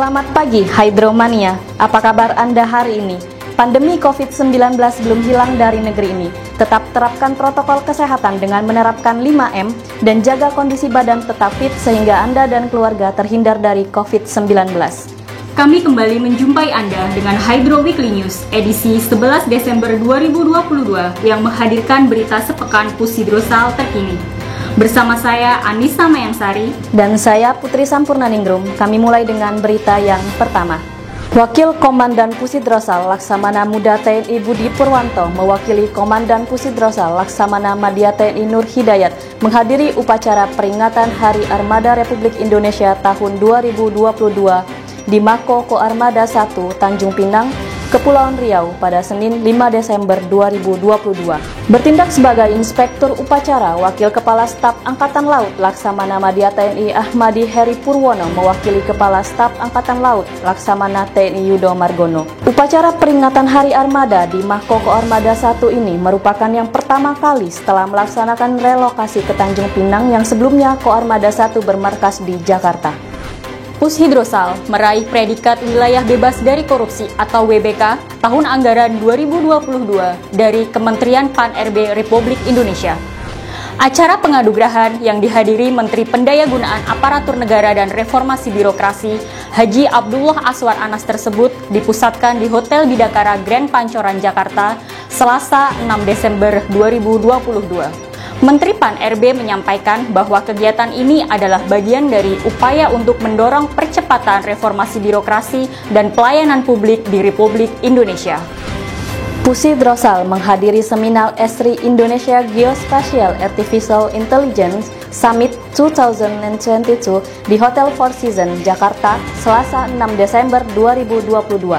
Selamat pagi Hydromania, apa kabar Anda hari ini? Pandemi COVID-19 belum hilang dari negeri ini. Tetap terapkan protokol kesehatan dengan menerapkan 5M dan jaga kondisi badan tetap fit sehingga Anda dan keluarga terhindar dari COVID-19. Kami kembali menjumpai Anda dengan Hydro Weekly News edisi 11 Desember 2022 yang menghadirkan berita sepekan Pusidrosal terkini. Bersama saya Anissa Mayangsari dan saya Putri Sampurnaningrum. Kami mulai dengan berita yang pertama. Wakil Komandan Pusidrosal Laksamana Muda TNI Budi Purwanto mewakili Komandan Pusidrosal Laksamana Madya TNI Nur Hidayat menghadiri upacara peringatan Hari Armada Republik Indonesia tahun 2022 di Mako Koarmada 1 Tanjung Pinang, Kepulauan Riau pada Senin 5 Desember 2022. Bertindak sebagai Inspektur Upacara, Wakil Kepala Staf Angkatan Laut Laksamana Madya TNI Ahmadi Heri Purwono mewakili Kepala Staf Angkatan Laut Laksamana TNI Yudo Margono. Upacara peringatan Hari Armada di Mako Koarmada 1 ini merupakan yang pertama kali setelah melaksanakan relokasi ke Tanjung Pinang yang sebelumnya Koarmada 1 bermarkas di Jakarta. Pusidrosal meraih predikat Wilayah Bebas dari Korupsi atau WBK tahun anggaran 2022 dari Kementerian Pan-RB Republik Indonesia. Acara pengadugrahan yang dihadiri Menteri Pendayagunaan Aparatur Negara dan Reformasi Birokrasi Haji Abdullah Aswar Anas tersebut dipusatkan di Hotel Bidakara Grand Pancoran Jakarta Selasa 6 Desember 2022. Menteri Pan-RB menyampaikan bahwa kegiatan ini adalah bagian dari upaya untuk mendorong percepatan reformasi birokrasi dan pelayanan publik di Republik Indonesia. Pusidrosal menghadiri seminar ESRI Indonesia Geospatial Artificial Intelligence Summit 2022 di Hotel Four Seasons, Jakarta, Selasa 6 Desember 2022.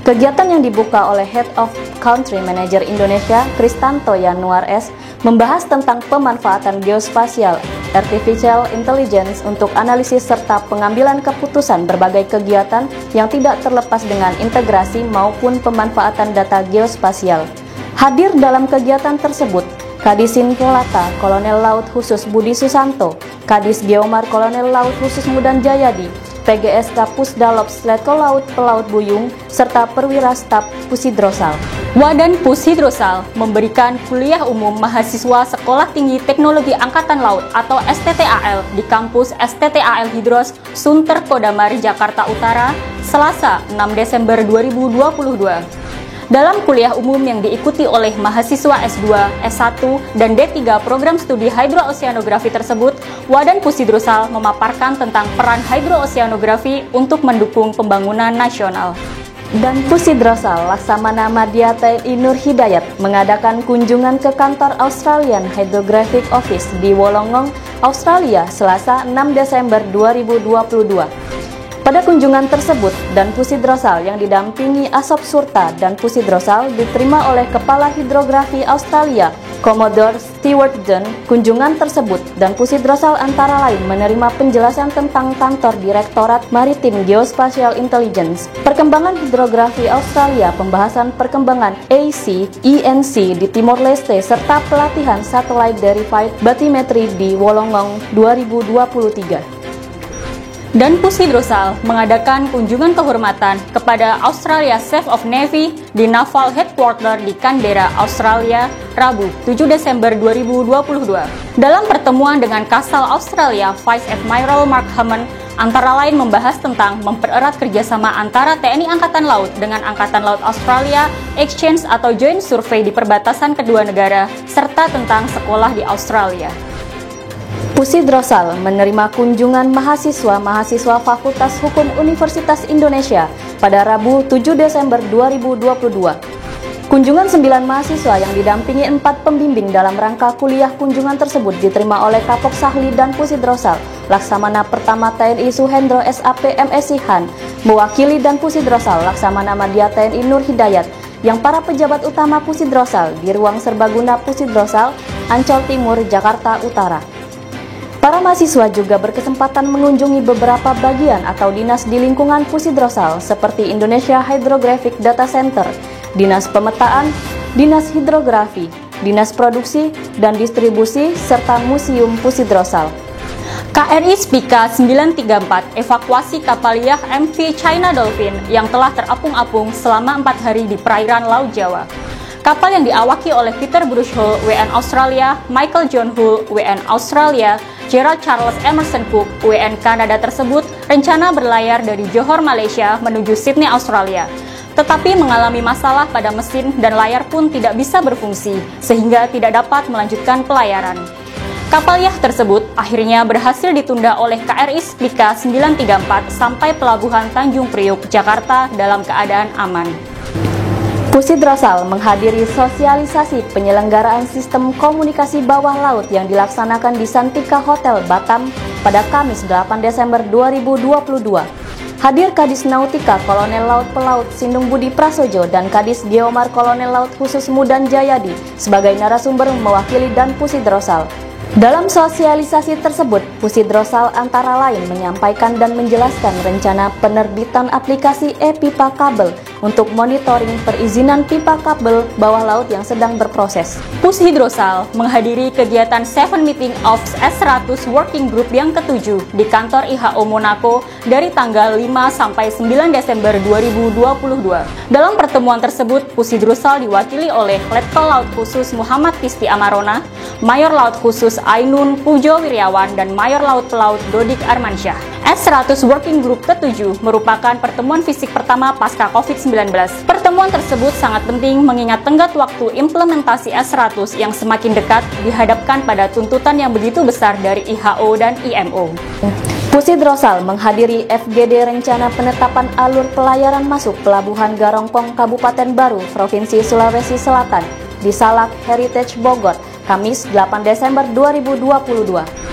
Kegiatan yang dibuka oleh Head of Country Manager Indonesia, Kristanto Yanuar S., membahas tentang pemanfaatan geospasial artificial intelligence untuk analisis serta pengambilan keputusan berbagai kegiatan yang tidak terlepas dengan integrasi maupun pemanfaatan data geospasial. Hadir dalam kegiatan tersebut, Kadisin Polata Kolonel Laut Khusus Budi Susanto, Kadis Geomar Kolonel Laut Khusus Mudan Jayadi, PGSK Pusdalops Letkol Laut Pelaut Buyung, serta Perwira Staf Pusidrosal. Wadan Pusidrosal memberikan kuliah umum mahasiswa Sekolah Tinggi Teknologi Angkatan Laut atau STTAL di kampus STTAL Hidros, Sunter Kodamar, Jakarta Utara, Selasa 6 Desember 2022. Dalam kuliah umum yang diikuti oleh mahasiswa S2, S1, dan D3 program studi hidrooceanografi tersebut, Wadan Pusidrosal memaparkan tentang peran hidrooceanografi untuk mendukung pembangunan nasional. Dan Pusidrosal Laksamana Madya TNI Nur Hidayat mengadakan kunjungan ke kantor Australian Hydrographic Office di Wollongong, Australia, Selasa 6 Desember 2022. Pada kunjungan tersebut, Dan Pusidrosal yang didampingi Asop Surta dan Pusidrosal diterima oleh Kepala Hidrografi Australia, Commodore Stewart John. Kunjungan tersebut Dan Pusidrosal antara lain menerima penjelasan tentang kantor Direktorat Maritim Geospatial Intelligence, perkembangan hidrografi Australia, pembahasan perkembangan AC, ENC di Timor Leste, serta pelatihan Satellite Verified Bathymetry di Wollongong 2023. Dan Pusidrosal mengadakan kunjungan kehormatan kepada Australia Chief of Navy di Naval Headquarters di Canberra, Australia, Rabu 7 Desember 2022. Dalam pertemuan dengan Kasal Australia, Vice Admiral Mark Hammond antara lain membahas tentang mempererat kerjasama antara TNI Angkatan Laut dengan Angkatan Laut Australia, exchange atau joint survey di perbatasan kedua negara, serta tentang sekolah di Australia. Pusidrosal menerima kunjungan mahasiswa Fakultas Hukum Universitas Indonesia pada Rabu 7 Desember 2022. Kunjungan 9 mahasiswa yang didampingi 4 pembimbing dalam rangka kuliah kunjungan tersebut diterima oleh Kapok Sahli Dan Pusidrosal Laksamana Pertama TNI Suhendro SAP MSI Han, mewakili Dan Pusidrosal Laksamana Madya TNI Nur Hidayat, yang para pejabat utama Pusidrosal di ruang serbaguna Pusidrosal, Ancol Timur, Jakarta Utara. Para mahasiswa juga berkesempatan mengunjungi beberapa bagian atau dinas di lingkungan Pusidrosal seperti Indonesia Hydrographic Data Center, Dinas Pemetaan, Dinas Hidrografi, Dinas Produksi dan Distribusi, serta Museum Pusidrosal. KRI Spika 934 evakuasi kapal Yah MV China Dolphin yang telah terapung-apung selama 4 hari di perairan Laut Jawa. Kapal yang diawaki oleh Peter Bruce Hull, WN Australia, Michael John Hull, WN Australia, Gerald Charles Emerson Cook, WN Kanada tersebut rencana berlayar dari Johor, Malaysia menuju Sydney, Australia. Tetapi mengalami masalah pada mesin dan layar pun tidak bisa berfungsi, sehingga tidak dapat melanjutkan pelayaran. Kapal Yah tersebut akhirnya berhasil ditunda oleh KRI Spika 934 sampai pelabuhan Tanjung Priuk, Jakarta dalam keadaan aman. Pusidrosal menghadiri sosialisasi penyelenggaraan sistem komunikasi bawah laut yang dilaksanakan di Santika Hotel Batam pada Kamis 8 Desember 2022. Hadir Kadis Nautika Kolonel Laut Pelaut Sindung Budi Prasojo dan Kadis Geomar Kolonel Laut Khusus Mudan Jayadi sebagai narasumber mewakili dan Pusidrosal. Dalam sosialisasi tersebut, Pusidrosal antara lain menyampaikan dan menjelaskan rencana penerbitan aplikasi e-pipa kabel untuk monitoring perizinan pipa kabel bawah laut yang sedang berproses. Pusidrosal menghadiri kegiatan 7 Meeting of S100 Working Group yang ke-7 di kantor IHO Monaco dari tanggal 5 sampai 9 Desember 2022. Dalam pertemuan tersebut, Pusidrosal diwakili oleh Letkol Laut Khusus Muhammad Pisti Amarona, Mayor Laut Khusus Ainun Pujo Wiryawan, dan Mayor Laut Pelaut Dodik Armansyah. S100 Working Group ke-7 merupakan pertemuan fisik pertama pasca COVID-19. Pertemuan tersebut sangat penting mengingat tenggat waktu implementasi S100 yang semakin dekat dihadapkan pada tuntutan yang begitu besar dari IHO dan IMO. Pusidrosal menghadiri FGD Rencana Penetapan Alur Pelayaran Masuk Pelabuhan Garongkong Kabupaten Baru, Provinsi Sulawesi Selatan di Salak Heritage Bogor, Kamis 8 Desember 2022.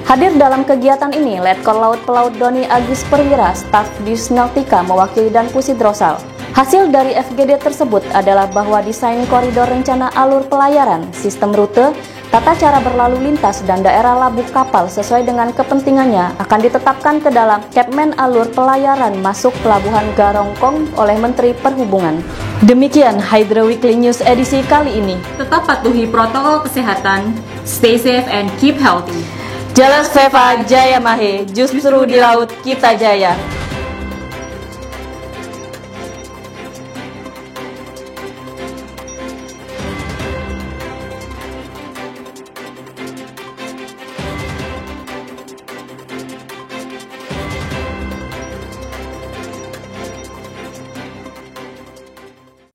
Hadir dalam kegiatan ini Letkol Laut Pelaut Doni Agus Perwira, staf Disnautika mewakili dan Pusidrosal. Hasil dari FGD tersebut adalah bahwa desain koridor rencana alur pelayaran, sistem rute, tata cara berlalu lintas, dan daerah labuh kapal sesuai dengan kepentingannya akan ditetapkan ke dalam Kepmen Alur Pelayaran Masuk Pelabuhan Garongkong oleh Menteri Perhubungan. Demikian Hydra Weekly News edisi kali ini. Tetap patuhi protokol kesehatan, stay safe and keep healthy. Jelas Veva Jaya Mahe, justru di laut kita jaya.